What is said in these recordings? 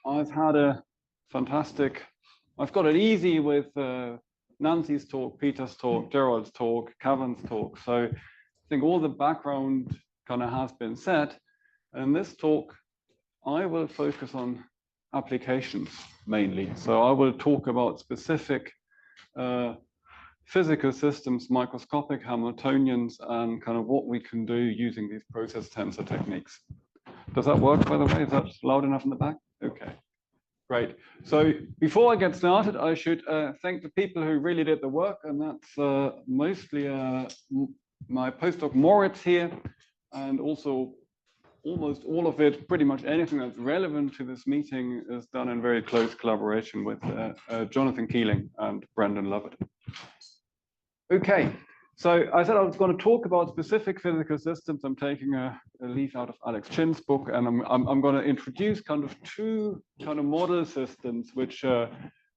I've had a fantastic, I've got it easy with Nancy's talk, Peter's talk, Gerald's talk, Kevin's talk. So I think all the background kind of has been set. And in this talk, I will focus on applications mainly. So I will talk about specific physical systems, microscopic Hamiltonians, and kind of what we can do using these process tensor techniques. Does that work, by the way? Is that loud enough in the back? Okay, great. So before I get started, I should thank the people who really did the work, and that's mostly my postdoc Moritz here, and also almost all of it, pretty much anything that's relevant to this meeting is done in very close collaboration with Jonathan Keeling and Brendan Lovett. Okay, so I said I was going to talk about specific physical systems. I'm taking a leaf out of Alex Chin's book, and I'm going to introduce kind of two kind of model systems which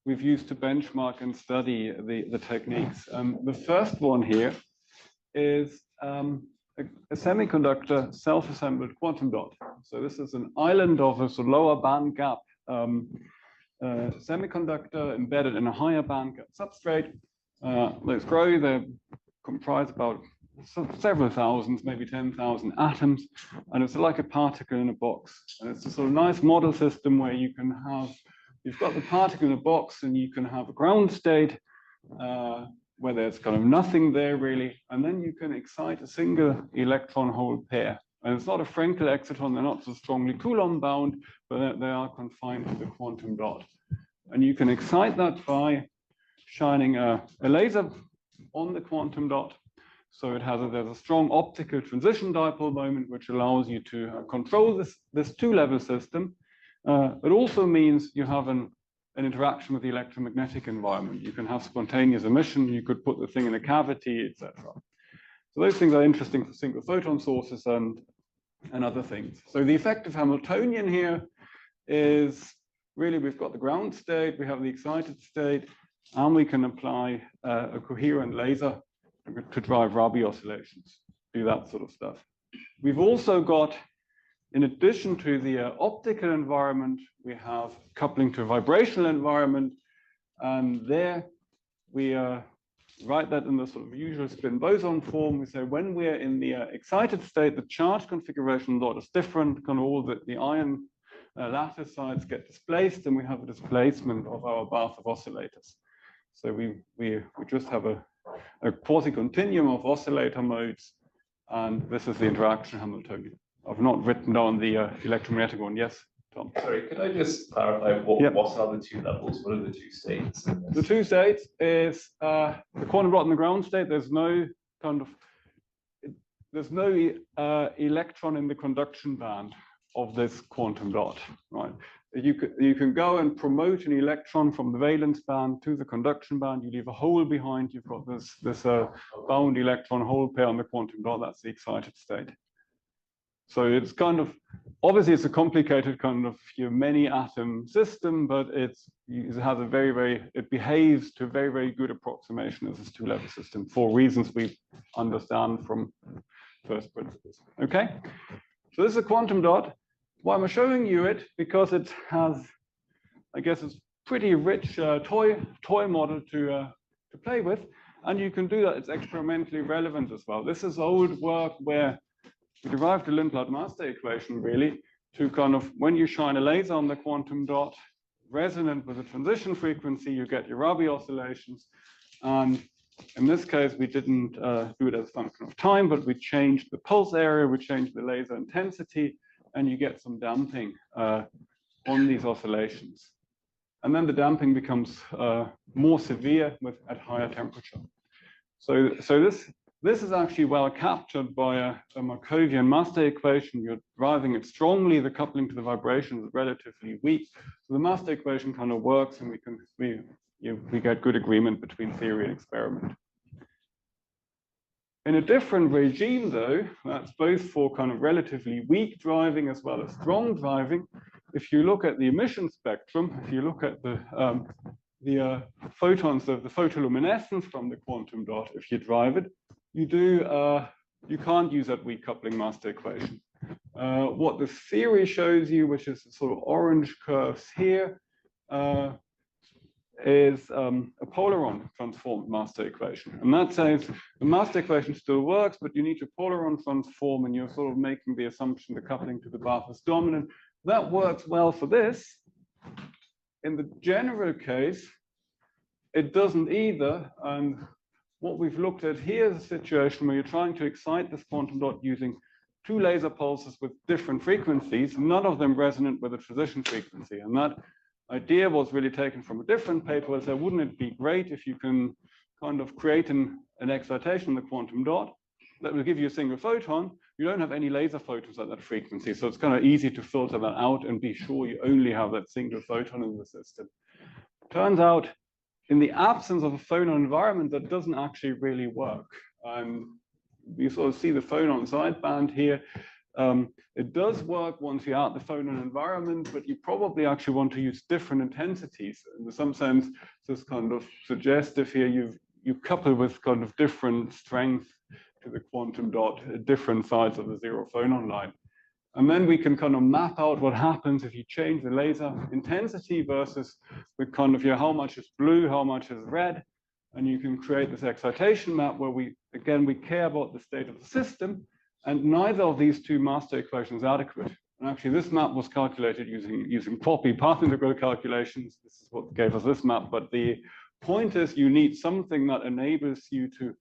we've used to benchmark and study the techniques. The first one here is a semiconductor self-assembled quantum dot. So this is an island of a sort of lower band gap semiconductor embedded in a higher band gap substrate. Let's grow. They comprise about several thousands, maybe 10,000 atoms, and it's like a particle in a box. And it's a sort of nice model system where you can have, you've got the particle in a box, and you can have a ground state where there's kind of nothing there really, and then you can excite a single electron-hole pair. And it's not a Frenkel exciton; they're not so strongly Coulomb bound, but they are confined to the quantum dot. And you can excite that by shining a laser on the quantum dot. So it has there's a strong optical transition dipole moment, which allows you to control this two-level system. It also means you have an interaction with the electromagnetic environment. You can have spontaneous emission. You could put the thing in a cavity, etc. So those things are interesting for single photon sources and other things. So the effective Hamiltonian here is really we've got the ground state, we have the excited state, and we can apply a coherent laser to drive Rabi oscillations, do that sort of stuff. We've also got, in addition to the optical environment, we have coupling to a vibrational environment, and there we write that in the sort of usual spin boson form. We say when we're in the excited state, the charge configuration dot is different, kind of all the ion lattice sides get displaced, and we have a displacement of our bath of oscillators. So we just have a quasi-continuum of oscillator modes, and this is the interaction Hamiltonian. I've not written down the electromagnetic one. Yes, Tom? Sorry, could I just clarify what are the two levels? What are the two states? The two states is the quantum dot in the ground state. There's no kind of, electron in the conduction band of this quantum dot, right? You can go and promote an electron from the valence band to the conduction band. You leave a hole behind. You've got this bound electron hole pair on the quantum dot. That's the excited state. So it's kind of, obviously it's a complicated kind of many atom system, but it has a it behaves to a very, very good approximation as this two-level system for reasons we understand from first principles. Okay, so this is a quantum dot. Why am I showing you it? Because it has, I guess, it's pretty rich toy model to play with, and you can do that. It's experimentally relevant as well. This is old work where we derived the Lindblad master equation really to kind of, when you shine a laser on the quantum dot, resonant with the transition frequency, you get your Rabi oscillations. And in this case, we didn't do it as a function of time, but we changed the pulse area, we changed the laser intensity, and you get some damping on these oscillations. And then the damping becomes more severe at higher temperature. So this is actually well captured by a Markovian master equation. You're driving it strongly. The coupling to the vibration is relatively weak. So the master equation kind of works, and we get good agreement between theory and experiment. In a different regime, though, that's both for kind of relatively weak driving as well as strong driving. If you look at the emission spectrum, if you look at the photons of the photoluminescence from the quantum dot, if you drive it, you can't use that weak coupling master equation. What the theory shows you, which is the sort of orange curves here, is a Polaron transformed master equation. And that says the master equation still works, but you need to Polaron transform, and you're sort of making the assumption the coupling to the bath is dominant. That works well for this. In the general case, it doesn't either. And what we've looked at here is a situation where you're trying to excite this quantum dot using two laser pulses with different frequencies, none of them resonant with a transition frequency. And that idea was really taken from a different paper where said, wouldn't it be great if you can kind of create an excitation in the quantum dot that will give you a single photon? You don't have any laser photons at that frequency. So it's kind of easy to filter that out and be sure you only have that single photon in the system. Turns out, in the absence of a phonon environment, that doesn't actually really work. You sort of see the phonon sideband here. It does work once you're out the phonon environment, but you probably actually want to use different intensities. In some sense, this kind of suggestive here, you couple with kind of different strength to the quantum dot at different sides of the zero phonon line. And then we can kind of map out what happens if you change the laser intensity versus the kind of, how much is blue, how much is red. And you can create this excitation map where we care about the state of the system, and neither of these two master equations is adequate. And actually this map was calculated using POPI path integral calculations. This is what gave us this map, but the point is you need something that enables you to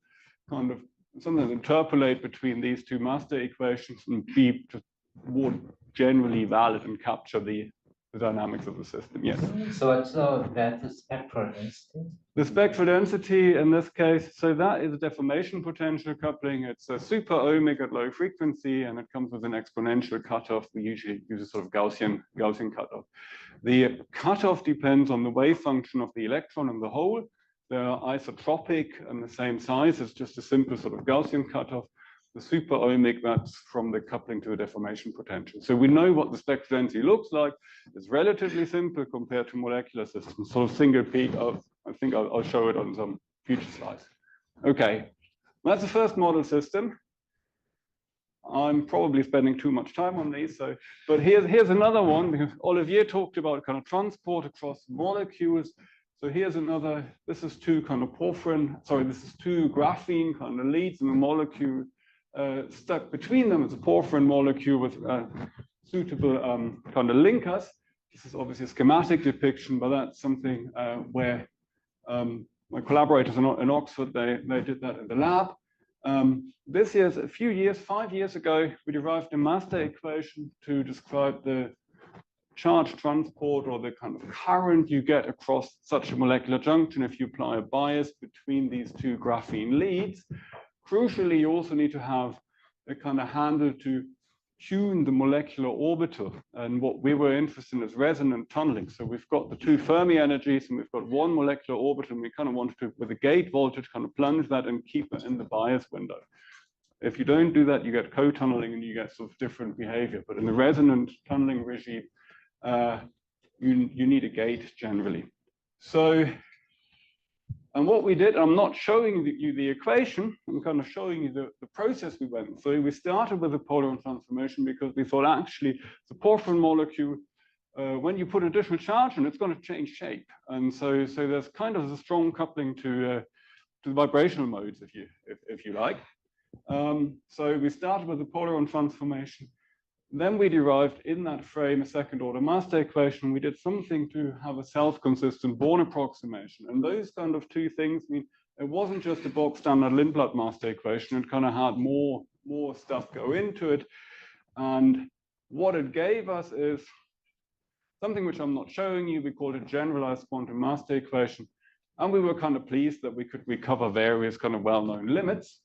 kind of sometimes interpolate between these two master equations and be more generally valid and capture the dynamics of the system. Yes. So what's the spectral density? The spectral density in this case, so that is a deformation potential coupling. It's a super ohmic at low frequency, and it comes with an exponential cutoff. We usually use a sort of Gaussian cutoff. The cutoff depends on the wave function of the electron and the hole. They're isotropic and the same size. It's just a simple sort of Gaussian cutoff. The super ohmic, that's from the coupling to the deformation potential. So we know what the spectral density looks like. It's relatively simple compared to molecular systems, sort of single peak of, I think I'll show it on some future slides. Okay, that's the first model system. I'm probably spending too much time on these, but here's another one, because Olivier talked about kind of transport across molecules. So here's another, this is two kind of this is two graphene kind of leads in the molecule. Stuck between them is a porphyrin molecule with suitable kind of linkers. This is obviously a schematic depiction, but that's something where my collaborators in Oxford, they did that in the lab. This year's a few years, 5 years ago, we derived a master equation to describe the charge transport or the kind of current you get across such a molecular junction if you apply a bias between these two graphene leads. Crucially, you also need to have a kind of handle to tune the molecular orbital. And what we were interested in is resonant tunneling. So we've got the two Fermi energies and we've got one molecular orbital, and we kind of wanted to, with a gate voltage, kind of plunge that and keep it in the bias window. If you don't do that, you get co-tunneling and you get sort of different behavior. But in the resonant tunneling regime, you need a gate generally. So, and what we did, I'm not showing you the equation, I'm kind of showing you the process we went through. We started with the Polaron transformation because we thought actually the porphyrin molecule, when you put additional charge in, it's going to change shape. And so there's kind of a strong coupling to the vibrational modes, if you like. So we started with the Polaron transformation. Then we derived in that frame a second order master equation. We did something to have a self-consistent Born approximation. And those kind of two things, I mean, it wasn't just a box standard Lindblad master equation. It kind of had more stuff go into it. And what it gave us is something which I'm not showing you. We called it generalized quantum master equation. And we were kind of pleased that we could recover various kind of well-known limits.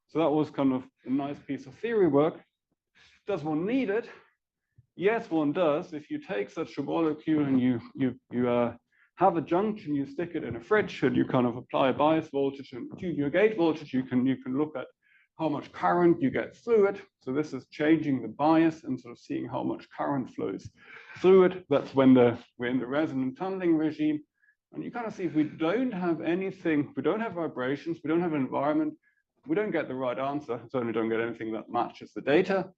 So that was kind of a nice piece of theory work. Does one need it? Yes, one does. If you take such a molecule and you have a junction, you stick it in a fridge, and you kind of apply a bias voltage and tune your gate voltage, you can look at how much current you get through it. So this is changing the bias and sort of seeing how much current flows through it. That's when we're in the resonant tunneling regime. And you kind of see if we don't have anything, we don't have vibrations, we don't have an environment, we don't get the right answer, certainly don't get anything that matches the data.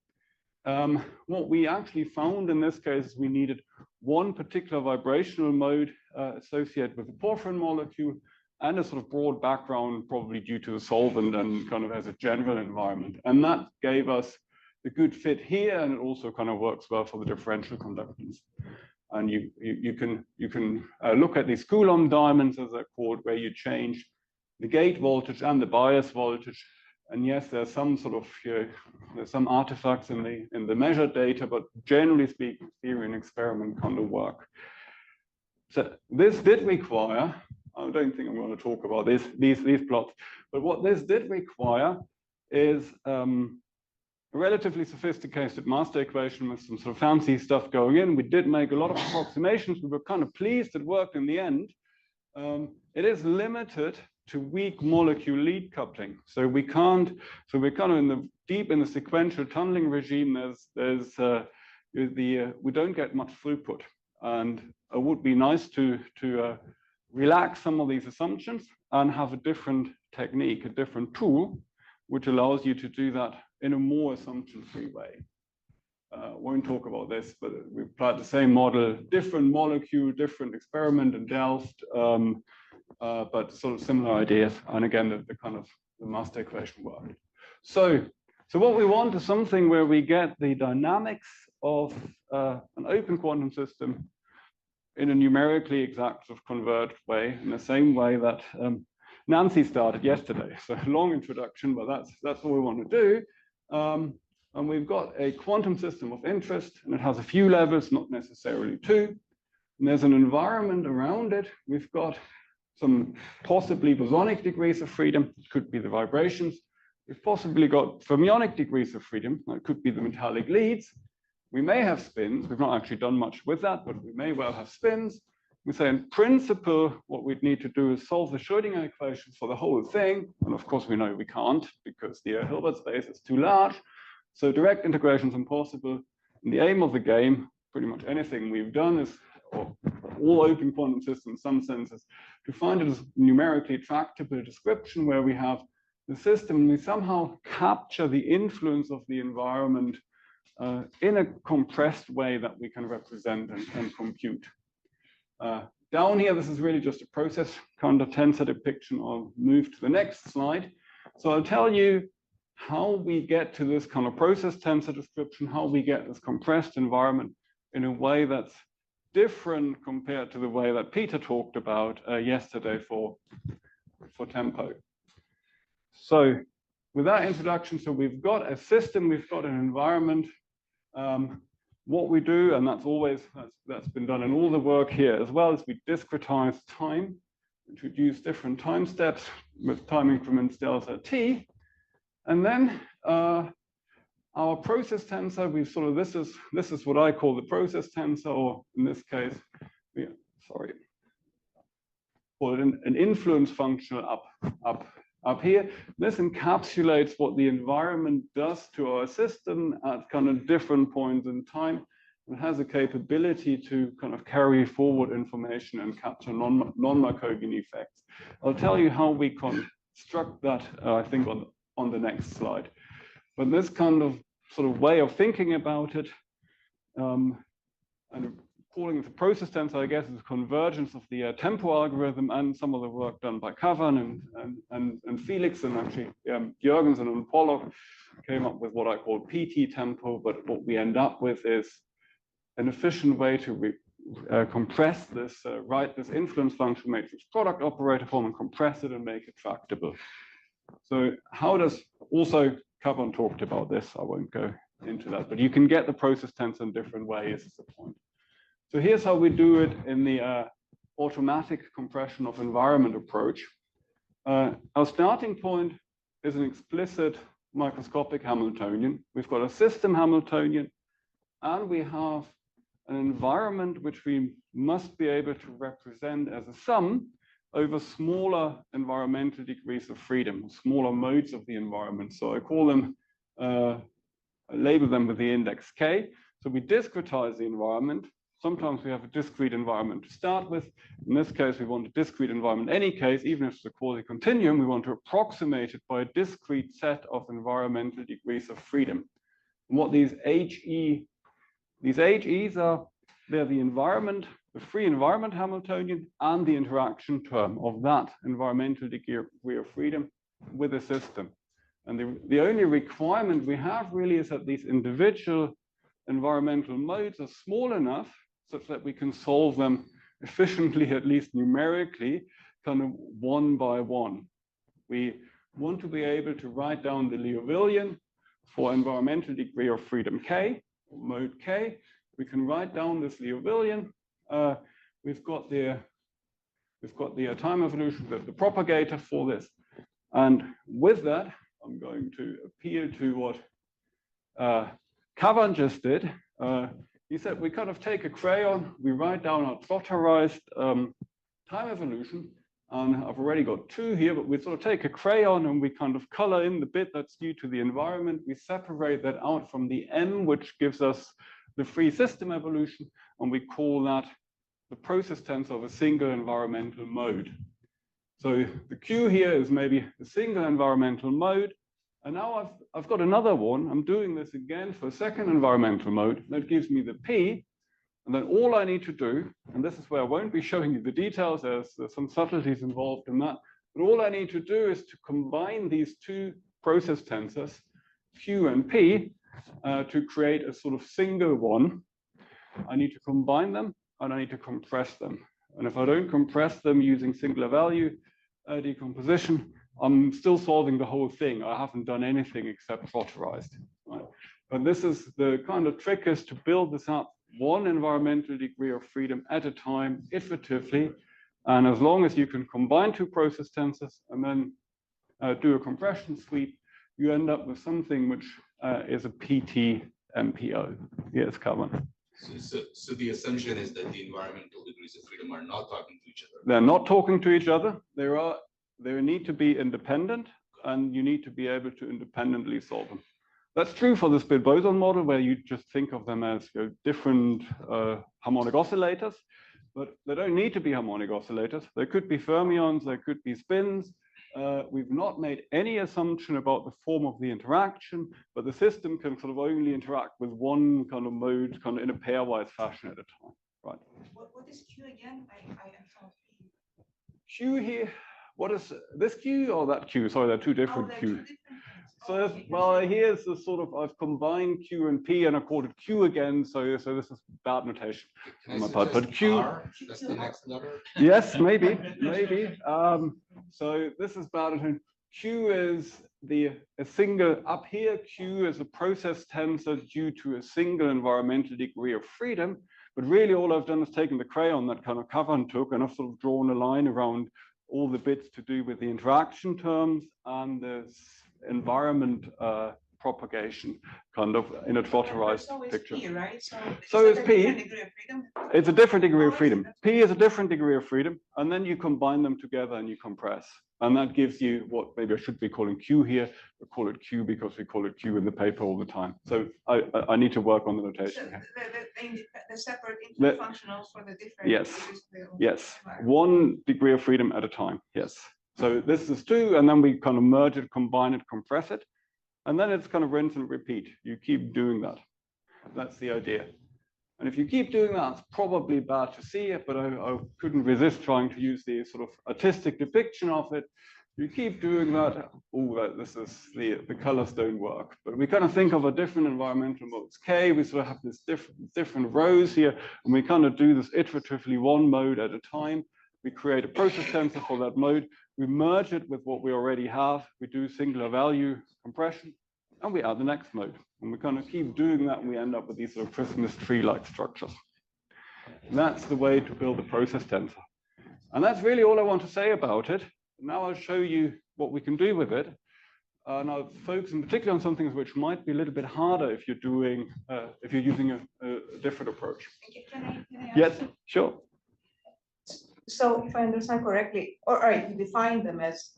what we actually found in this case is we needed one particular vibrational mode associated with the porphyrin molecule and a sort of broad background, probably due to the solvent and kind of as a general environment. And that gave us the good fit here, and it also kind of works well for the differential conductance. And you can look at these Coulomb diamonds, as they're called, where you change the gate voltage and the bias voltage. And yes, there's some sort of there's some artifacts in the measured data, but generally speaking, theory and experiment kind of work. So this did require, I don't think I'm going to talk about these plots, but what this did require is a relatively sophisticated master equation with some sort of fancy stuff going in. We did make a lot of approximations. We were kind of pleased it worked in the end. It is limited to weak molecule lead coupling. So we can't, so we're kind of deep in the sequential tunneling regime. We don't get much throughput. And it would be nice to relax some of these assumptions and have a different technique, a different tool, which allows you to do that in a more assumption-free way. Won't talk about this, but we applied the same model, different molecule, different experiment in Delft, but sort of similar ideas. And again, the kind of the master equation worked. So what we want is something where we get the dynamics of an open quantum system in a numerically exact sort of converged way, in the same way that Nancy started yesterday. So long introduction, but that's what we want to do. And we've got a quantum system of interest, and it has a few levels, not necessarily two. And there's an environment around it. We've got some possibly bosonic degrees of freedom. It could be the vibrations. We've possibly got fermionic degrees of freedom. That could be the metallic leads. We may have spins. We've not actually done much with that, but we may well have spins. We say in principle, what we'd need to do is solve the Schrödinger equations for the whole thing. And of course, we know we can't because the Hilbert space is too large. So direct integration is impossible. And the aim of the game, pretty much anything we've done is, or all open quantum systems in some senses, to find a numerically tractable description where we have the system and we somehow capture the influence of the environment in a compressed way that we can represent and compute. Down here, this is really just a process kind of tensor depiction. I'll move to the next slide. So I'll tell you how we get to this kind of process tensor description, how we get this compressed environment in a way that's different compared to the way that Peter talked about yesterday for tempo. So with that introduction, so we've got a system, we've got an environment. What we do, and that's been done in all the work here as well, is we discretize time, introduce different time steps with time increments delta t, and then our process tensor, we've sort of, this is what I call the process tensor, or in this case, call it an influence function up here. This encapsulates what the environment does to our system at kind of different points in time. It has a capability to kind of carry forward information and capture non-Markovian effects. I'll tell you how we construct that, I think, on the next slide. But this kind of sort of way of thinking about it, and calling it the process tensor, I guess, is a convergence of the tempo algorithm and some of the work done by Kavan and Felix, and actually Jürgensen and Pollock came up with what I call PT tempo. But what we end up with is an efficient way to compress this, write this influence function matrix product operator form and compress it and make it tractable. So how does, also Kavan talked about this, I won't go into that, but you can get the process tensor in different ways is the point. So here's how we do it in the automatic compression of environment approach. Our starting point is an explicit microscopic Hamiltonian. We've got a system Hamiltonian, and we have an environment which we must be able to represent as a sum over smaller environmental degrees of freedom, smaller modes of the environment. So I call them, I label them with the index K. So we discretize the environment. Sometimes we have a discrete environment to start with. In this case, we want a discrete environment in any case, even if it's a quasi-continuum, we want to approximate it by a discrete set of environmental degrees of freedom. And what these HEs are, they're the environment, the free environment Hamiltonian, and the interaction term of that environmental degree of freedom with the system. And the only requirement we have really is that these individual environmental modes are small enough such that we can solve them efficiently, at least numerically, kind of one by one. We want to be able to write down the Liouvillean for environmental degree of freedom K, mode K. We can write down this Liouvillean. We've got the time evolution, the propagator for this. And with that, I'm going to appeal to what Kavan just did. He said we kind of take a crayon, we write down our trotterized time evolution, and I've already got two here, but we sort of take a crayon and we kind of color in the bit that's due to the environment. We separate that out from the M, which gives us the free system evolution, and we call that the process tensor of a single environmental mode. So the Q here is maybe a single environmental mode. And now I've got another one. I'm doing this again for a second environmental mode. That gives me the P. And then all I need to do, and this is where I won't be showing you the details, there's some subtleties involved in that, but all I need to do is to combine these two process tensors, Q and P, to create a sort of single one. I need to combine them and I need to compress them. And if I don't compress them using singular value decomposition, I'm still solving the whole thing. I haven't done anything except trotterized. Right? But this is the kind of trick, is to build this up one environmental degree of freedom at a time, iteratively. And as long as you can combine two process tensors and then do a compression sweep, you end up with something which is a PT MPO. Yes, Kavan. So the assumption is that the environmental degrees of freedom are not talking to each other. They're not talking to each other. They need to be independent, and you need to be able to independently solve them. That's true for the split boson model, where you just think of them as different harmonic oscillators, but they don't need to be harmonic oscillators. They could be fermions, they could be spins. We've not made any assumption about the form of the interaction, but the system can sort of only interact with one kind of mode, kind of in a pairwise fashion at a time, right? What is Q again? I am sorry. Q here, what is this Q or that Q? Sorry, they're two different Q. So okay, well, here's the sort of, I've combined Q and P and I called it Q again. So this is bad notation on my part. But Q, R, that's the next letter. yes, maybe. So this is bad notation. Q is a single up here. Q is a process tensor due to a single environmental degree of freedom. But really, all I've done is taken the crayon that kind of Kavan took, and I've sort of drawn a line around all the bits to do with the interaction terms and the environment propagation, kind of in a trotterized picture. P, right? So is P. It's a different degree of Oh, freedom. P is a different degree of freedom, and then you combine them together and you compress. And that gives you what maybe I should be calling Q here, but call it Q because we call it Q in the paper all the time. So I need to work on the notation here. The separate interfunctionals for the different. Yes, one degree of freedom at a time. Yes. So this is two, and then we kind of merge it, combine it, compress it, and then it's kind of rinse and repeat. You keep doing that. That's the idea. And if you keep doing that, it's probably bad to see it, but I couldn't resist trying to use the sort of artistic depiction of it. You keep doing that. Oh, this is the colors don't work. But we kind of think of a different environmental modes. K, we sort of have this different rows here, and we kind of do this iteratively, one mode at a time. We create a process tensor for that mode. We merge it with what we already have. We do singular value compression, and we add the next mode. And we kind of keep doing that, and we end up with these sort of Christmas tree-like structures. And that's the way to build a process tensor. And that's really all I want to say about it. Now I'll show you what we can do with it. And I'll focus in particular on something which might be a little bit harder if you're using a different approach. Can I Yes, sure. So if I understand correctly, all right, you define them as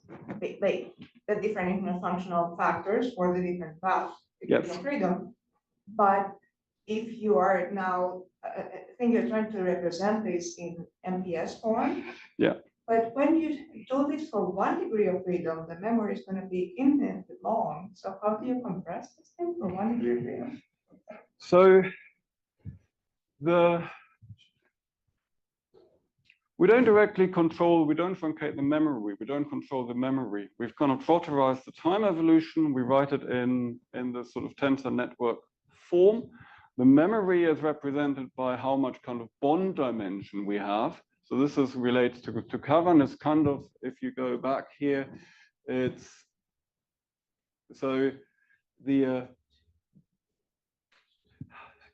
like the different functional factors for the different paths of freedom. But if you are now, I think you're trying to represent this in MPS form. Yeah. But when you do this for 1 degree of freedom, the memory is going to be infinitely long. So how do you compress this thing for 1 degree of freedom? So we don't directly control, we don't truncate the memory, we don't control the memory. We've kind of trotterized the time evolution, we write it in the sort of tensor network form. The memory is represented by how much kind of bond dimension we have. So this is related to Kavan. It's kind of, if you go back here, it's, so the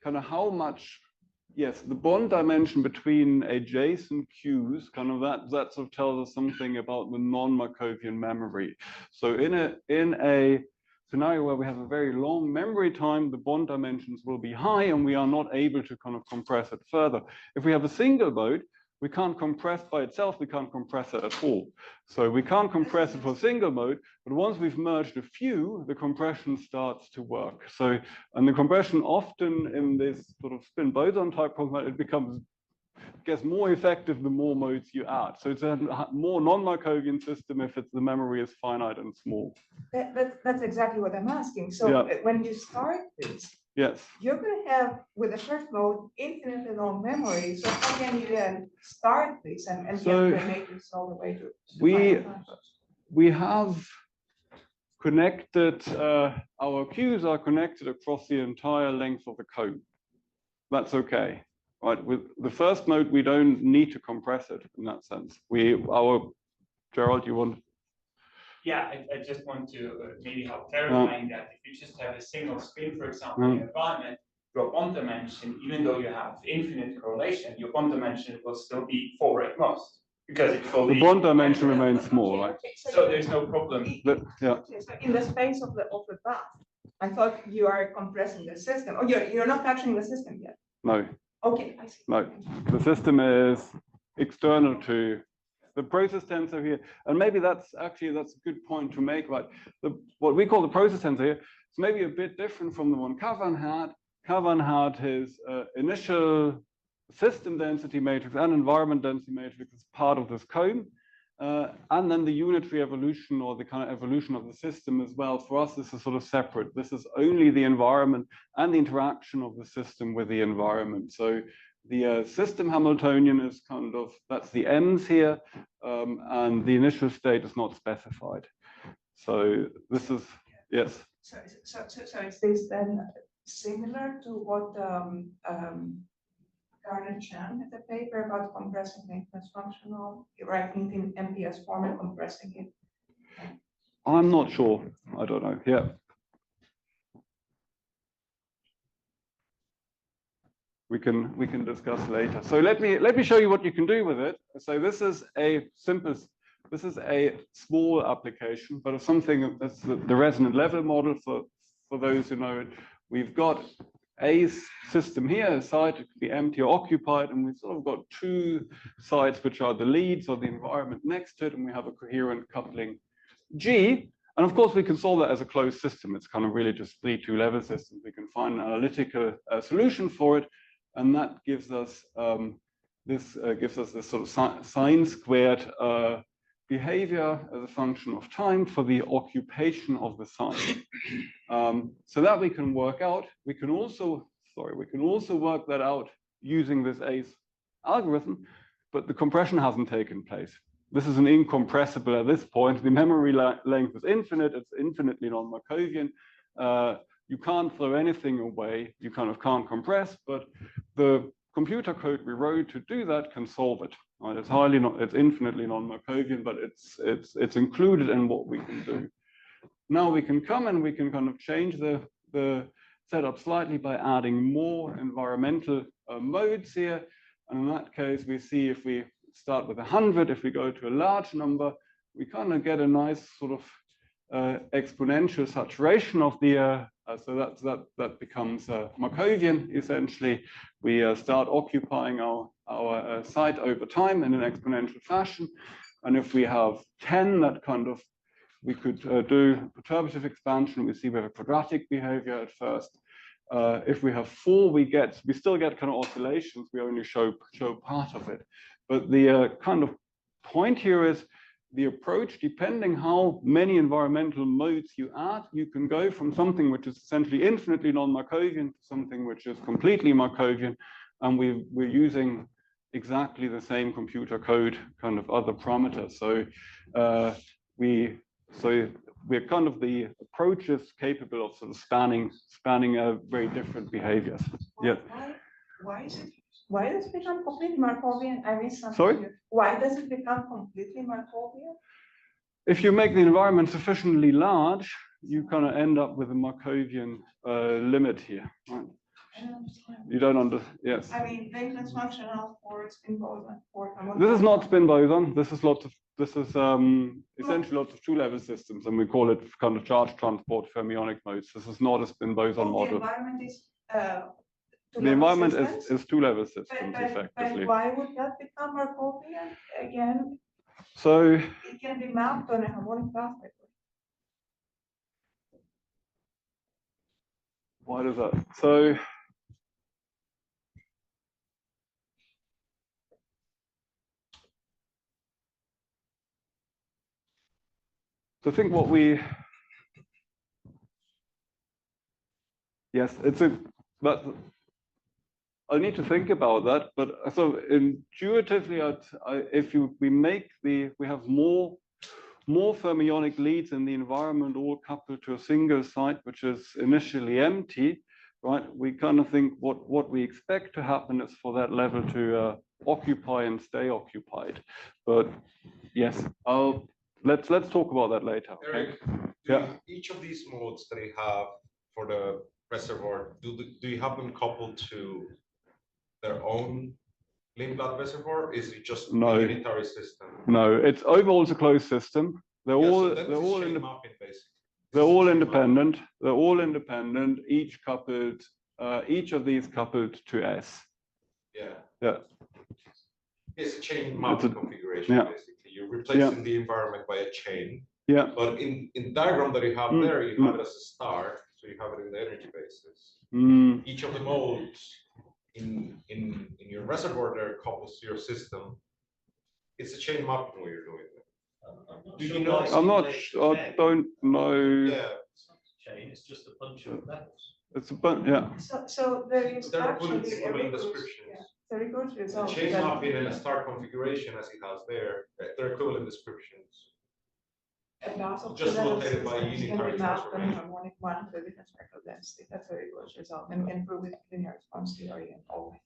kind of how much, yes, the bond dimension between adjacent queues, kind of that sort of tells us something about the non-Markovian memory. So in a scenario where we have a very long memory time, the bond dimensions will be high and we are not able to kind of compress it further. If we have a single mode, we can't compress by itself, we can't compress it at all. So we can't compress it for single mode, but once we've merged a few, the compression starts to work. So, and the compression often in this sort of spin boson type problem, it gets more effective the more modes you add. So it's a more non-Markovian system if the memory is finite and small. That's exactly what I'm asking. So Yeah. when you start this, Yes. you're going to have, with the first mode, infinitely long memory. So how can you then start this and So get the matrix all the way to we have connected, our queues are connected across the entire length of the code. That's okay, right? With the first mode, we don't need to compress it in that sense. Gerald, you want? Yeah, I just want to maybe help clarifying that if you just have a single spin, for example, in an environment, your bond dimension, even though you have infinite correlation, your bond dimension will still be 4 at most, because it will be. The bond dimension remains small, right? So there's no problem. Yeah. So in the space of the path, I thought you are compressing the system. Oh, you're not touching the system yet. No. Okay, I see. No, the system is external to the process tensor here, and maybe that's a good point to make. Right, what we call the process tensor here is maybe a bit different from the one Kavan had. Kavan had his initial system density matrix and environment density matrix as part of this comb, and then the unitary evolution or the kind of evolution of the system as well. For us, this is sort of separate. This is only the environment and the interaction of the system with the environment. So the system Hamiltonian is kind of, that's the ends here, and the initial state is not specified. So this is, yes. So is this then similar to what Garner Chan had a paper about compressing maintenance functional, writing in MPS form and compressing it? I'm not sure. I don't know. Yeah. We can discuss later. So let me show you what you can do with it. So this is a small application, but of something that's the resonant level model for those who know it. We've got a system here, a site, it could be empty or occupied, and we've sort of got two sites which are the leads or the environment next to it, and we have a coherent coupling G. And of course, we can solve that as a closed system. It's kind of really just 3 two-level systems. We can find an analytical solution for it, and that gives us this sort of sine squared behavior as a function of time for the occupation of the site. So that we can work out. We can also work that out using this ACE algorithm, but the compression hasn't taken place. This is an incompressible at this point. The memory length is infinite. It's infinitely non-Markovian. You can't throw anything away. You kind of can't compress, but the computer code we wrote to do that can solve it. Right? It's infinitely non-Markovian, but it's included in what we can do. Now we can come and we can kind of change the setup slightly by adding more environmental modes here. And in that case, we see if we start with 100, if we go to a large number, we kind of get a nice sort of exponential saturation of the, so that becomes Markovian, essentially. We start occupying our site over time in an exponential fashion. And if we have 10, that kind of, we could do perturbative expansion. We see we have a quadratic behavior at first. If we have 4, we still get kind of oscillations. We only show part of it. But the kind of point here is the approach, depending how many environmental modes you add, you can go from something which is essentially infinitely non-Markovian to something which is completely Markovian, and we're using exactly the same computer code, kind of other parameters. So we're kind of, the approach is capable of sort of spanning very different behaviors. Yeah. Why does it become completely Markovian? I mean, sorry? Why does it become completely Markovian? If you make the environment sufficiently large, you kind of end up with a Markovian limit here. Right? I don't understand. You don't understand? Yes. I mean, Laplace functional for spin boson for. This is not spin boson. This is essentially lots of two-level systems, and we call it kind of charge transport fermionic modes. This is not a spin boson model. The environment is. The environment is two-level systems, but effectively. Why would that become Markovian again? So it can be mapped on a harmonic graph. Why does that? So I think what we, yes, but I need to think about that. But so intuitively, we have more fermionic leads in the environment, all coupled to a single site, which is initially empty, right? We kind of think what we expect to happen is for that level to occupy and stay occupied. But yes, let's talk about that later. Erik, Yeah. Each of these modes that you have for the reservoir, do you have them coupled to their own Lindblad reservoir? Or is it just a unitary system? No, it's overall it's a closed system. They're all independent. They're all independent. Each coupled. Each of these coupled to S. Yeah. Yeah. It's a chain mapping configuration, basically. You're replacing the environment by a chain. Yeah. But in the diagram that you have there, you have it as a star, so you have it in the energy basis. Each of the modes in your reservoir there couples to your system. It's a chain mapping what you're doing. Do you know? I don't know. Yeah. Chain, it's just a bunch of levels. It's a bunch, yeah. So there is They're actually equivalent descriptions. the record The result. chain mapping and a star configuration as it has there, they're equivalent descriptions. Just rotated by a unitary transformation. Harmonic one to the different spectral density. That's a very good result. And we can prove with linear response theory and all.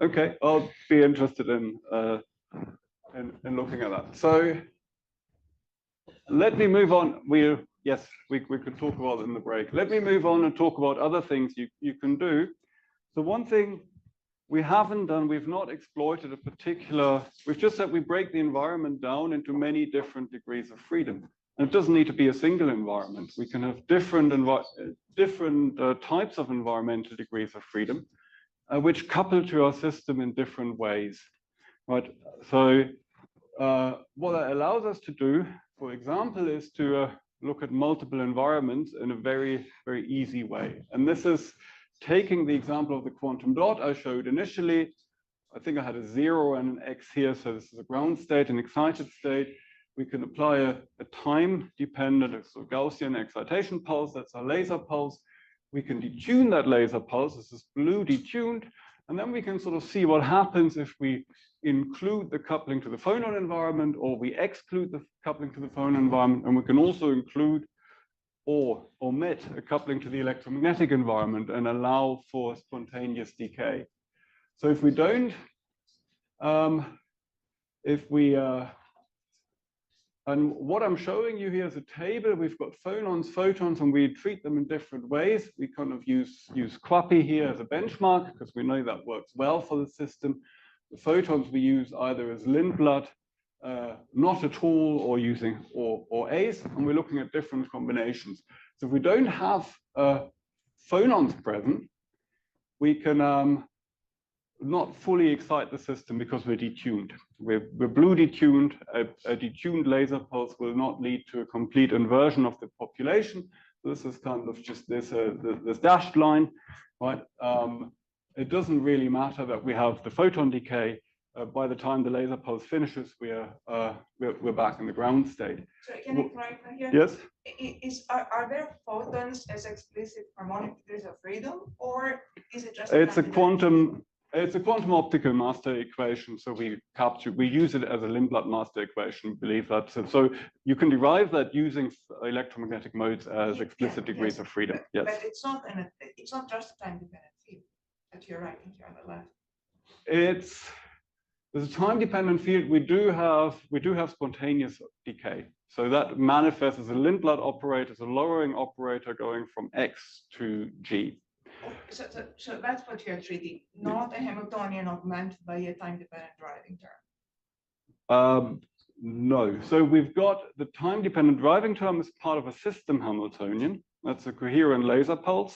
Okay, I'll be interested in looking at that. So let me move on. We could talk about it in the break. Let me move on and talk about other things you can do. So one thing we haven't done, we've not exploited a particular, we've just said we break the environment down into many different degrees of freedom. And it doesn't need to be a single environment. We can have different types of environmental degrees of freedom, which couple to our system in different ways, right? So what that allows us to do, for example, is to look at multiple environments in a very, very easy way. And this is taking the example of the quantum dot I showed initially. I think I had a 0 and an X here. So this is a ground state, an excited state. We can apply a time-dependent Gaussian excitation pulse. That's our laser pulse. We can detune that laser pulse. This is blue detuned. And then we can sort of see what happens if we include the coupling to the phonon environment, or we exclude the coupling to the phonon environment. And we can also include or omit a coupling to the electromagnetic environment and allow for spontaneous decay. So if we don't, and what I'm showing you here is a table. We've got phonons, photons, and we treat them in different ways. We kind of use QAPI here as a benchmark because we know that works well for the system. The photons we use either as Lindblad, not at all, or using or A's, and we're looking at different combinations. So if we don't have phonons present, we can not fully excite the system because we're detuned. We're blue detuned. A detuned laser pulse will not lead to a complete inversion of the population. This is kind of just this dashed line, right? It doesn't really matter that we have the photon decay. by the time the laser pulse finishes, we're back in the ground state. So can I clarify here? Yes. Are there photons as explicit harmonic degrees of freedom, or is it just? It's a quantum optical master equation. So we use it as a Lindblad master equation. Believe that. So you can derive that using electromagnetic modes as explicit degrees of freedom. Yes. But it's not just a time-dependent field that you're writing here on the left. There's a time-dependent field. We do have spontaneous decay. So that manifests as a Lindblad operator, as a lowering operator going from X to G. So that's what you're treating, not a Hamiltonian augmented by a time-dependent driving term. No. So we've got the time-dependent driving term as part of a system Hamiltonian. That's a coherent laser pulse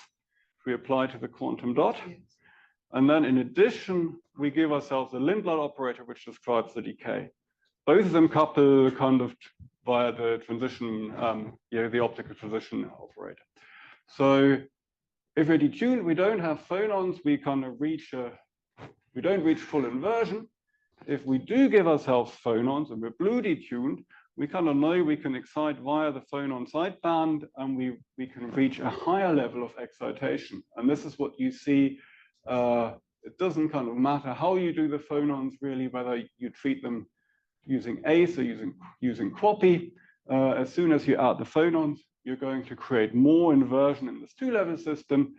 we apply to the quantum dot. Yes. And then in addition, we give ourselves a Lindblad operator, which describes the decay. Both of them couple kind of via the transition, the optical transition operator. So if we're detuned, we don't have phonons, we kind of we don't reach full inversion. If we do give ourselves phonons and we're blue detuned, we kind of know we can excite via the phonon sideband, and we can reach a higher level of excitation. And this is what you see. It doesn't kind of matter how you do the phonons, really, whether you treat them using ACE or using QAPI. As soon as you add the phonons, you're going to create more inversion in this two-level system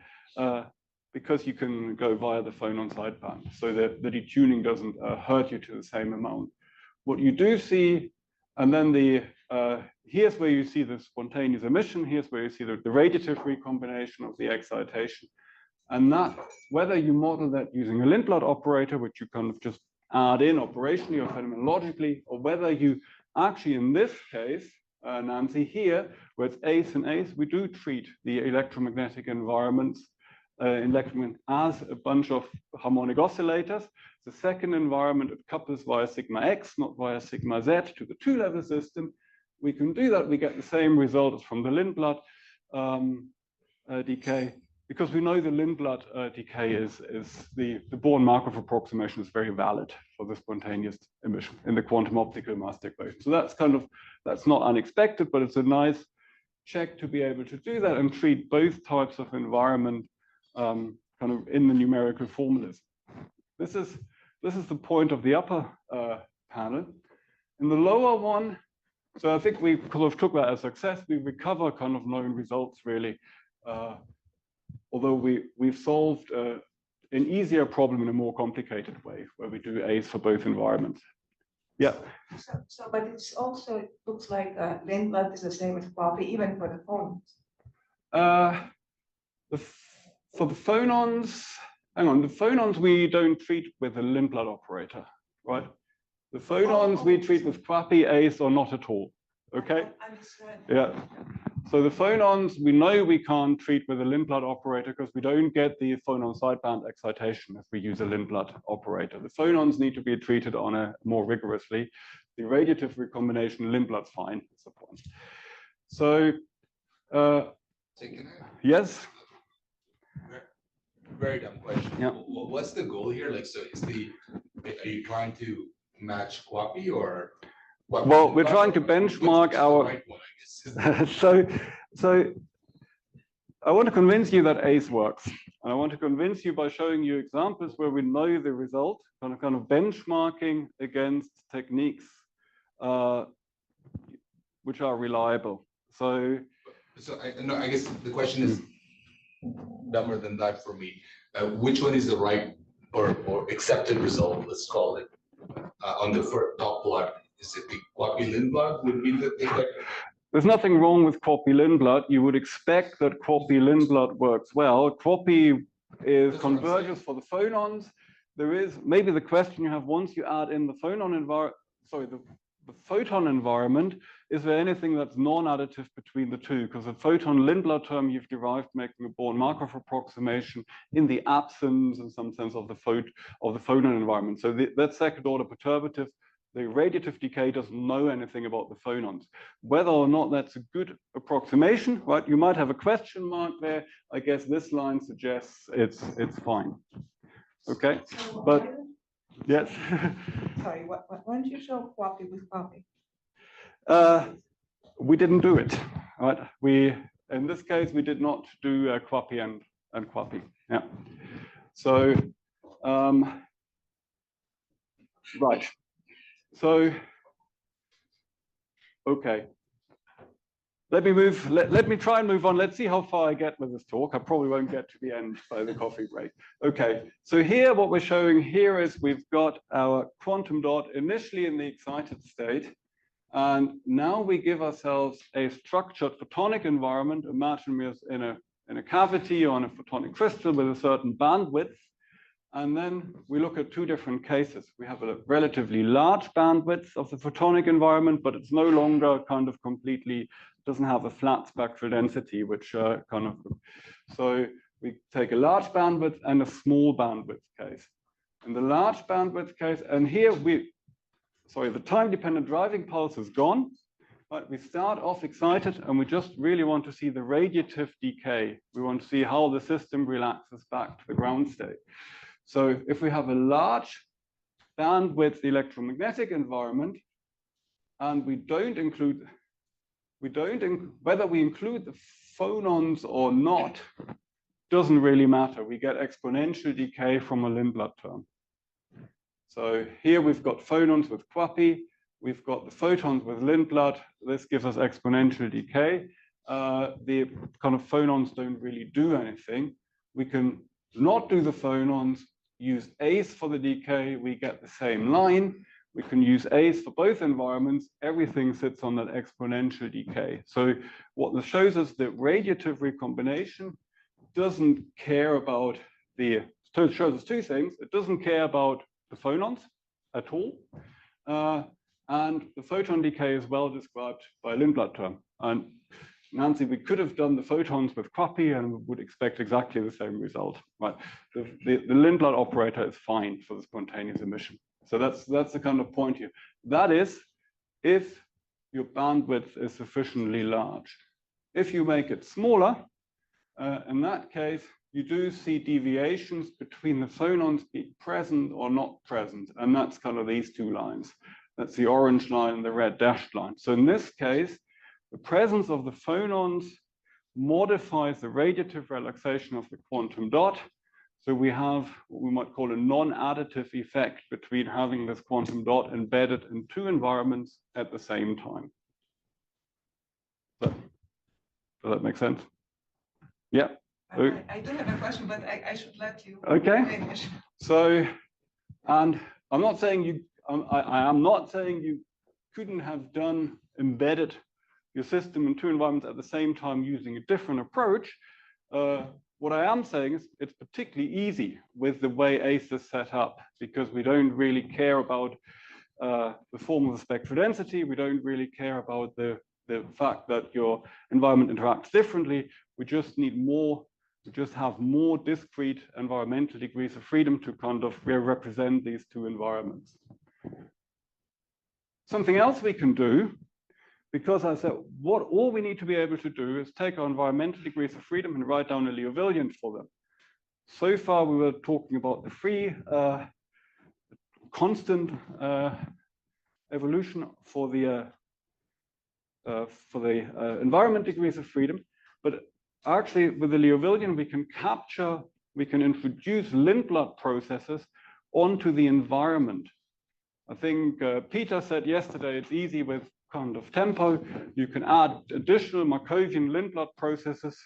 because you can go via the phonon sideband. So the detuning doesn't hurt you to the same amount. What you do see, and then here's where you see the spontaneous emission. Here's where you see the radiative recombination of the excitation. And that, whether you model that using a Lindblad operator, which you kind of just add in operationally or phenomenologically, or whether you actually, in this case, Nancy, here, where it's ACE and ACE, we do treat the electromagnetic environments as a bunch of harmonic oscillators. The second environment, it couples via sigma X, not via sigma Z, to the two-level system. We can do that. We get the same result as from the Lindblad decay. Because we know the Lindblad decay is the Born-Markov approximation is very valid for the spontaneous emission in the quantum optical master equation. So that's not unexpected, but it's a nice check to be able to do that and treat both types of environment kind of in the numerical formulas. This is the point of the upper panel. In the lower one, so I think we kind of took that as success. We recover kind of known results, really. Although we've solved an easier problem in a more complicated way, where we do ACE for both environments. Yeah. But it's also, it looks like Lindblad is the same as QAPI, even for the phonons. For the phonons, hang on, the phonons we don't treat with a Lindblad operator, right? The phonons we treat with QAPI, ACE, or not at all. Okay. Yeah. So the phonons, we know we can't treat with a Lindblad operator because we don't get the phonon sideband excitation if we use a Lindblad operator. The phonons need to be treated on a more rigorously. The radiative recombination, Lindblad's fine. That's the point. So, yes. Very dumb question. Yeah. What's the goal here? Like, so are you trying to match QAPI or? Well, we're trying to benchmark our. Right one, so I want to convince you that ACE works, and I want to convince you by showing you examples where we know the result, kind of benchmarking against techniques which are reliable. So I guess the question is dumber than that for me. Which one is the right or accepted result? Let's call it on the top plot. Is it the QAPI-Lindblad would be the thing that... There's nothing wrong with QAPI-Lindblad. You would expect that QAPI-Lindblad works well. QAPI is converges for the phonons. There is maybe the question you have once you add in the phonon environment, the photon environment, is there anything that's non-additive between the two? Because the photon-Lindblad term you've derived making a Born-Markov approximation in the absence, in some sense, of the phonon environment. So that's second-order perturbative. The radiative decay doesn't know anything about the phonons. Whether or not that's a good approximation, right? You might have a question mark there. I guess this line suggests it's fine. Okay, but Yes. Sorry, why don't you show copy with copy? We didn't do it, right? In this case, we did not do quappy and quappy. Yeah. So, right. So, okay. Let me try and move on. Let's see how far I get with this talk. I probably won't get to the end by the coffee break. Okay, so here what we're showing here is we've got our quantum dot initially in the excited state. And now we give ourselves a structured photonic environment. Imagine we're in a cavity or on a photonic crystal with a certain bandwidth. And then we look at two different cases. We have a relatively large bandwidth of the photonic environment, but it's no longer kind of completely, doesn't have a flat spectral density, which so we take a large bandwidth and a small bandwidth case. In the large bandwidth case, and here the time-dependent driving pulse is gone, but we start off excited and we just really want to see the radiative decay. We want to see how the system relaxes back to the ground state. So if we have a large bandwidth electromagnetic environment and whether we include the phonons or not, doesn't really matter. We get exponential decay from a Lindblad term. So here we've got phonons with quappy, we've got the photons with Lindblad. This gives us exponential decay. The kind of phonons don't really do anything. We can not do the phonons, use A's for the decay, we get the same line. We can use A's for both environments. Everything sits on that exponential decay. So what this shows us that radiative recombination doesn't care about it shows us two things. It doesn't care about the phonons at all. And the photon decay is well described by Lindblad term. And Nancy, we could have done the photons with quappy and we would expect exactly the same result, right? The Lindblad operator is fine for the spontaneous emission. So that's the kind of point here. That is, if your bandwidth is sufficiently large. If you make it smaller, in that case, you do see deviations between the phonons being present or not present. And that's kind of these two lines. That's the orange line and the red dashed line. So in this case, the presence of the phonons modifies the radiative relaxation of the quantum dot. So we have what we might call a non-additive effect between having this quantum dot embedded in two environments at the same time. Does that make sense? Yeah. I do have a question, but I should let you finish. So, and I'm not saying I am not saying you couldn't have embedded your system in two environments at the same time using a different approach. What I am saying is it's particularly easy with the way ACE is set up because we don't really care about the form of the spectral density. We don't really care about the fact that your environment interacts differently. We just need more. We just have more discrete environmental degrees of freedom to kind of represent these two environments. Something else we can do, because I said all we need to be able to do is take our environmental degrees of freedom and write down a Liouvillean for them. So far, we were talking about the free constant evolution for the environment degrees of freedom, but actually with the Liouvillean we can introduce Lindblad processes onto the environment. I think Peter said yesterday it's easy with kind of tempo. You can add additional Markovian Lindblad processes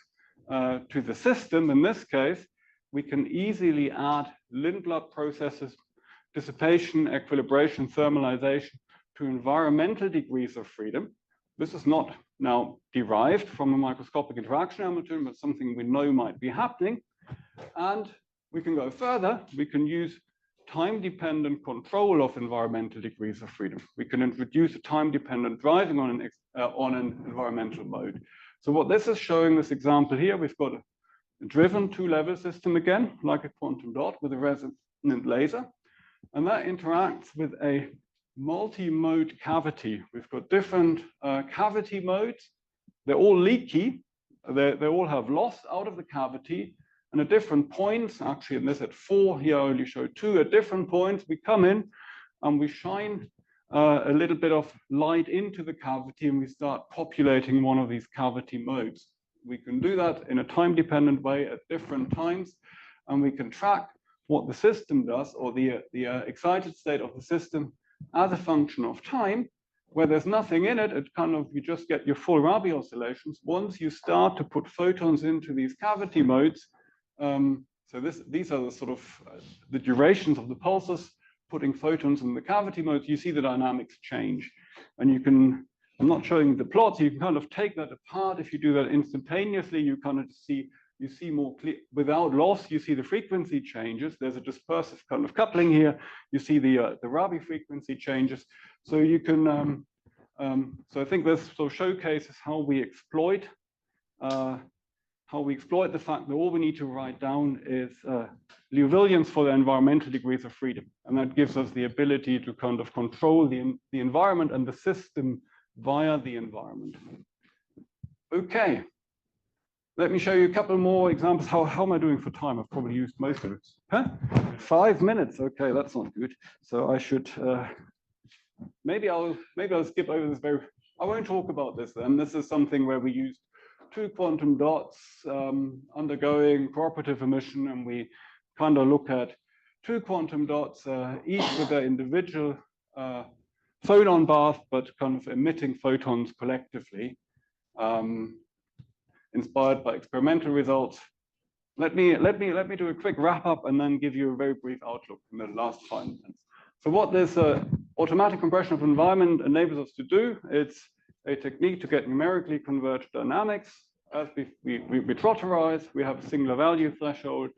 to the system. In this case, we can easily add Lindblad processes, dissipation, equilibration, thermalization to environmental degrees of freedom. This is not now derived from a microscopic interaction amplitude, but something we know might be happening. And we can go further. We can use time-dependent control of environmental degrees of freedom. We can introduce a time-dependent driving on an environmental mode. So what this is showing, this example here, we've got a driven two-level system again, like a quantum dot with a resonant laser. And that interacts with a multi-mode cavity. We've got different cavity modes. They're all leaky. They all have loss out of the cavity. And at different points, actually in this at 4, here I only show 2, at different points we come in and we shine a little bit of light into the cavity and we start populating one of these cavity modes. We can do that in a time-dependent way at different times, and we can track what the system does, or the excited state of the system as a function of time. Where there's nothing in it, you just get your full Rabi oscillations. Once you start to put photons into these cavity modes, these are the sort of the durations of the pulses, putting photons in the cavity modes, you see the dynamics change. And you can, I'm not showing the plots, you can kind of take that apart. If you do that instantaneously, you kind of see, you see more clear, without loss, you see the frequency changes. There's a dispersive kind of coupling here. You see the Rabi frequency changes. So you can, so I think this sort of showcases how we exploit the fact that all we need to write down is Liouvilleans for the environmental degrees of freedom. And that gives us the ability to kind of control the environment and the system via the environment. Okay. Let me show you a couple more examples. How am I doing for time? I've probably used most of it. Huh? 5 minutes. Okay, that's not good. So I should, maybe I'll skip over this I won't talk about this then. This is something where we used 2 quantum dots undergoing cooperative emission, and we kind of look at 2 quantum dots, each with their individual photon bath, but kind of emitting photons collectively, inspired by experimental results. Let me do a quick wrap up and then give you a very brief outlook in the last 5 minutes. So what this automatic compression of environment enables us to do, it's a technique to get numerically converged dynamics. As we trotterize, we have a singular value threshold.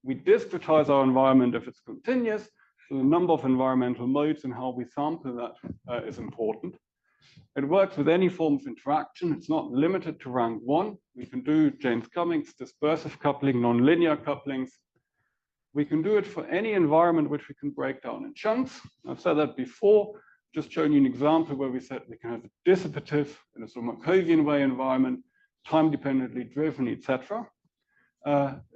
We discretize our environment if it's continuous. So the number of environmental modes and how we sample that is important. It works with any form of interaction. It's not limited to rank 1. We can do James-Cummings, dispersive coupling, nonlinear couplings. We can do it for any environment which we can break down in chunks. I've said that before, just showing you an example where we said we can have a dissipative in a sort of Markovian way environment, time-dependently driven, etc.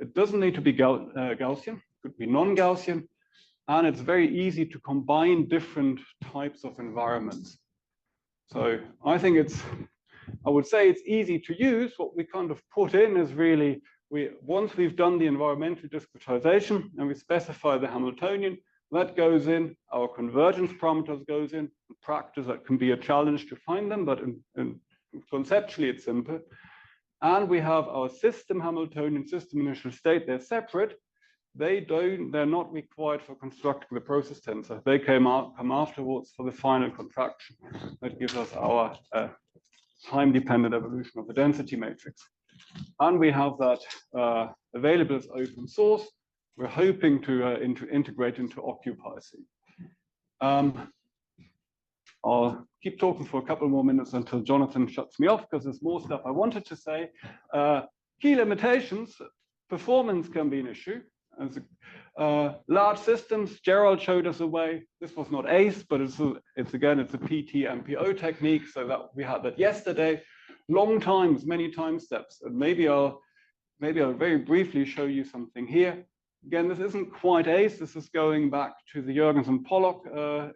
It doesn't need to be Gaussian, it could be non-Gaussian, and it's very easy to combine different types of environments. So I think I would say it's easy to use. What we kind of put in is really, once we've done the environmental discretization and we specify the Hamiltonian, that goes in, our convergence parameters goes in. In practice, that can be a challenge to find them, but conceptually it's simple. And we have our system Hamiltonian, system initial state, they're separate. They're not required for constructing the process tensor. They come afterwards for the final contraction. That gives us our time-dependent evolution of the density matrix. And we have that available as open source. We're hoping to integrate into OccupyC. I'll keep talking for a couple more minutes until Jonathan shuts me off, because there's more stuff I wanted to say. Key limitations, performance can be an issue. As large systems, Gerald showed us a way. This was not ACE, but it's a PT MPO technique. So that we had that yesterday. Long times, many time steps. And maybe I'll very briefly show you something here. Again, this isn't quite ACE. This is going back to the Jurgensen-Pollock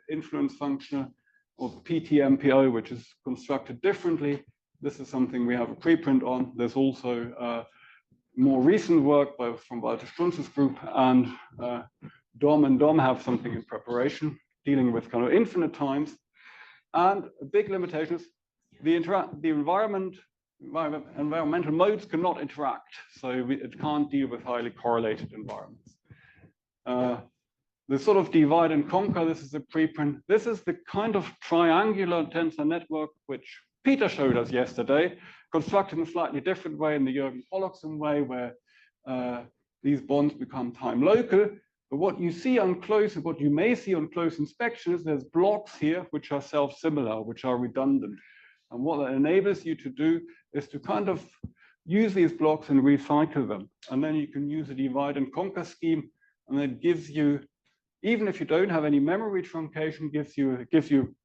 influence function of PT MPO, which is constructed differently. This is something we have a preprint on. There's also more recent work from Walter Strunz's group, and Dom and Dom have something in preparation dealing with kind of infinite times. And a big limitation is the environmental modes cannot interact, so it can't deal with highly correlated environments. The sort of divide and conquer, this is a preprint. This is the kind of triangular tensor network which Peter showed us yesterday, constructed in a slightly different way in the Jurgen-Pollockson way, where these bonds become time local. But what you see on close, and what you may see on close inspection, is there's blocks here which are self-similar, which are redundant. And what that enables you to do is to kind of use these blocks and recycle them. And then you can use a divide and conquer scheme, and it gives you, even if you don't have any memory truncation, gives you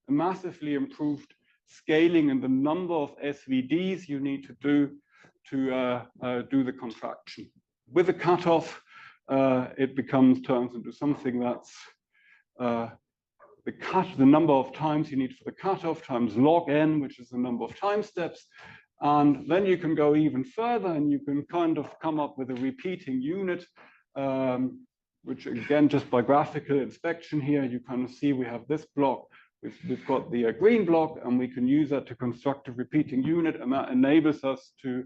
a massively improved scaling in the number of SVDs you need to do the contraction. with a cutoff, it turns into something that's the number of times you need for the cutoff times log n, which is the number of time steps. And then you can go even further and you can kind of come up with a repeating unit, which again, just by graphical inspection here, you kind of see we have this block. We've got the green block, and we can use that to construct a repeating unit, and that enables us to,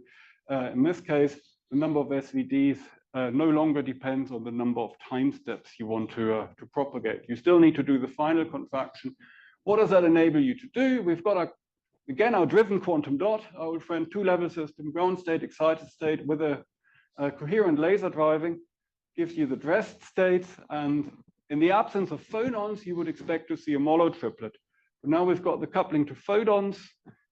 in this case, the number of SVDs no longer depends on the number of time steps you want to propagate. You still need to do the final contraction. What does that enable you to do? We've got again, our driven quantum dot, our old friend, two-level system, ground state, excited state with a coherent laser driving, gives you the dressed states. And in the absence of phonons, you would expect to see a Mollo triplet. But now we've got the coupling to photons.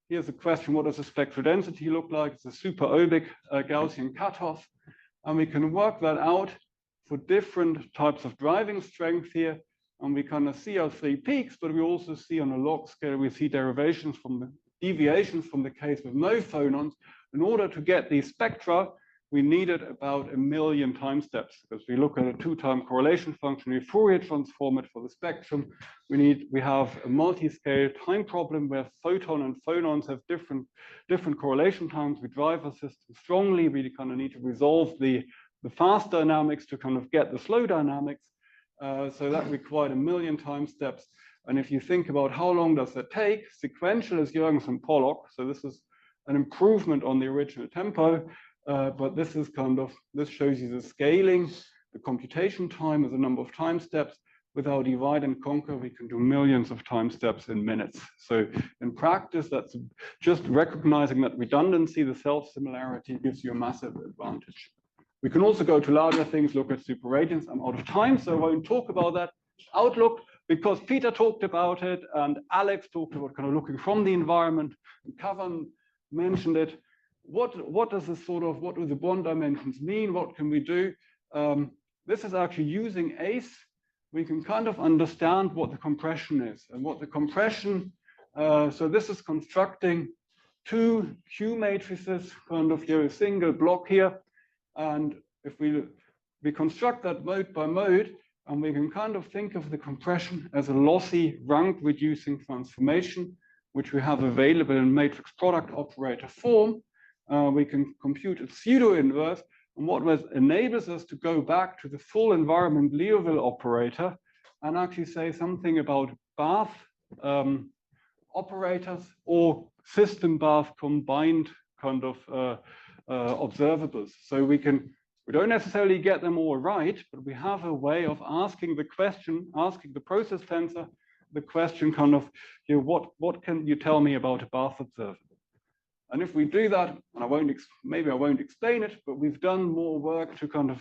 Here's the question, what does the spectral density look like? It's a super obic Gaussian cutoff. And we can work that out for different types of driving strength here. And we kind of see our three peaks, but we also see on a log scale, we see deviations from the case with no phonons. In order to get these spectra, we needed about 1 million time steps, because we look at a 2-time correlation function, we Fourier transform it for the spectrum. We have a multi-scale time problem where photon and phonons have different correlation times. We drive our system strongly. We kind of need to resolve the fast dynamics to kind of get the slow dynamics. So that required 1 million time steps. And if you think about how long does that take, sequential is Jürgens and Pollock. So this is an improvement on the original tempo. But this shows you the scaling, the computation time as a number of time steps. With our divide and conquer, we can do millions of time steps in minutes. So in practice, that's just recognizing that redundancy, the self-similarity gives you a massive advantage. We can also go to larger things, look at super radiance. I'm out of time, so I won't talk about that. Outlook, because Peter talked about it and Alex talked about kind of looking from the environment, and Kavan mentioned it. What do the bond dimensions mean? What can we do? This is actually using ACE. We can kind of understand what the compression is and what the compression, so this is constructing 2 Q matrices, kind of a single block here. And if we construct that mode by mode, and we can kind of think of the compression as a lossy rank reducing transformation, which we have available in matrix product operator form. We can compute a pseudo inverse, and what enables us to go back to the full environment Liouville operator and actually say something about bath operators or system bath combined kind of observables. So we don't necessarily get them all right, but we have a way of asking the question, asking the process tensor the question kind of, what can you tell me about a bath observable? And if we do that, and maybe I won't explain it, but we've done more work to kind of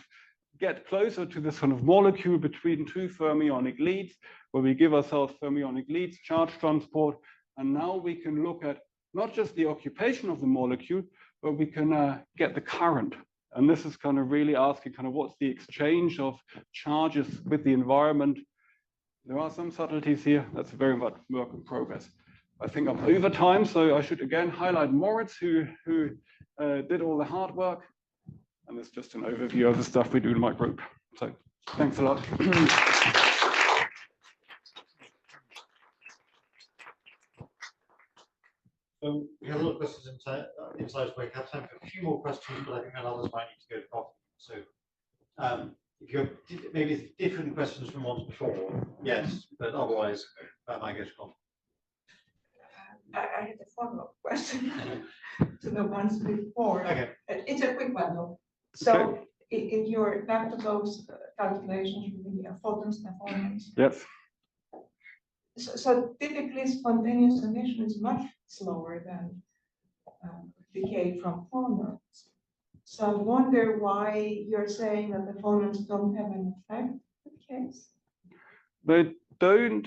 get closer to this kind of molecule between 2 fermionic leads, where we give ourselves fermionic leads, charge transport, and now we can look at not just the occupation of the molecule, but we can get the current. And this is kind of really asking kind of what's the exchange of charges with the environment. There are some subtleties here. That's very much work in progress. I think I'm over time, so I should again highlight Moritz, who did all the hard work. And it's just an overview of the stuff we do in my group. So thanks a lot. So we have a lot of questions inside break. I have time for a few more questions, but I think that others might need to go to coffee. So if you have maybe different questions from ones before, yes, but otherwise that might go to coffee. I had a follow-up question to the ones before. Okay. It's a quick one though. So in your back to those calculations with the photons and phonons. Yes. So typically spontaneous emission is much slower than decay from phonons. So I wonder why you're saying that the phonons don't have an effect in the case. They don't.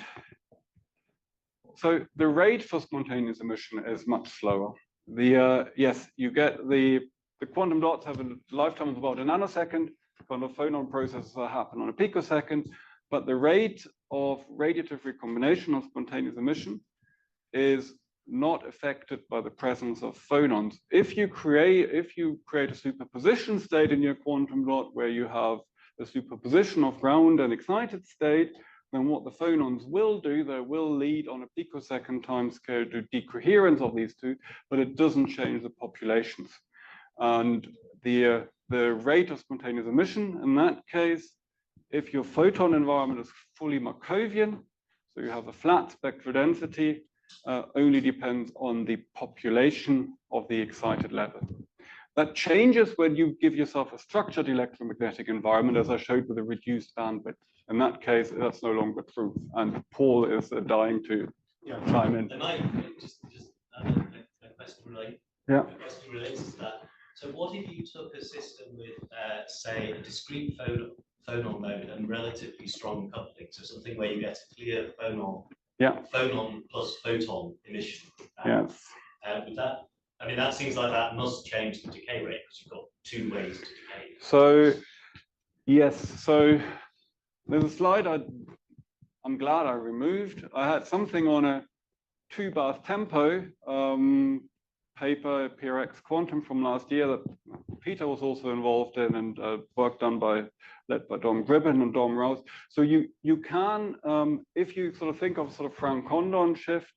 So the rate for spontaneous emission is much slower. Yes, you get the quantum dots have a lifetime of about a nanosecond. Kind of phonon processes happen on a picosecond, but the rate of radiative recombination of spontaneous emission is not affected by the presence of phonons. If you create a superposition state in your quantum dot where you have a superposition of ground and excited state, then what the phonons will do, they will lead on a picosecond timescale to decoherence of these two, but it doesn't change the populations. And the rate of spontaneous emission in that case, if your photon environment is fully Markovian, so you have a flat spectral density, only depends on the population of the excited level. That changes when you give yourself a structured electromagnetic environment, as I showed with a reduced bandwidth. In that case, that's no longer true. And Paul is dying to chime in. And I just a question relates to that. So what if you took a system with, say, a discrete phonon mode and relatively strong coupling, so something where you get a clear phonon plus photon emission? Yes. With that, I mean, that seems like that must change the decay rate because you've got two ways to decay. So, yes. So there's a slide I'm glad I removed. I had something on a 2-bath tempo paper, PRX Quantum from last year that Peter was also involved in, and work done led by Dom Gribben and Dom Rouse. So you can, if you sort of think of sort of Frank-Condon shift,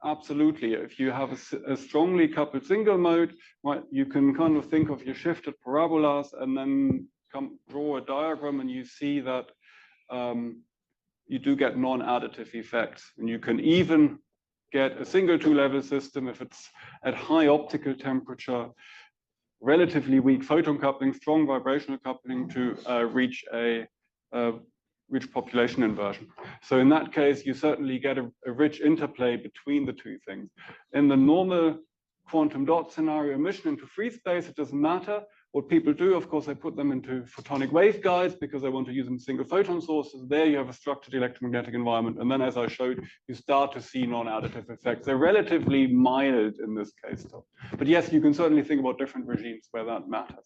absolutely. If you have a strongly coupled single mode, right, you can kind of think of your shifted parabolas and then draw a diagram, and you see that you do get non-additive effects, and you can even get a single two-level system if it's at high optical temperature, relatively weak photon coupling, strong vibrational coupling to reach population inversion. So in that case, you certainly get a rich interplay between the two things. In the normal quantum dot scenario, emission into free space, it doesn't matter. What people do, of course, they put them into photonic waveguides because they want to use them single photon sources. There you have a structured electromagnetic environment. And then, as I showed, you start to see non-additive effects. They're relatively mild in this case, though. But yes, you can certainly think about different regimes where that matters.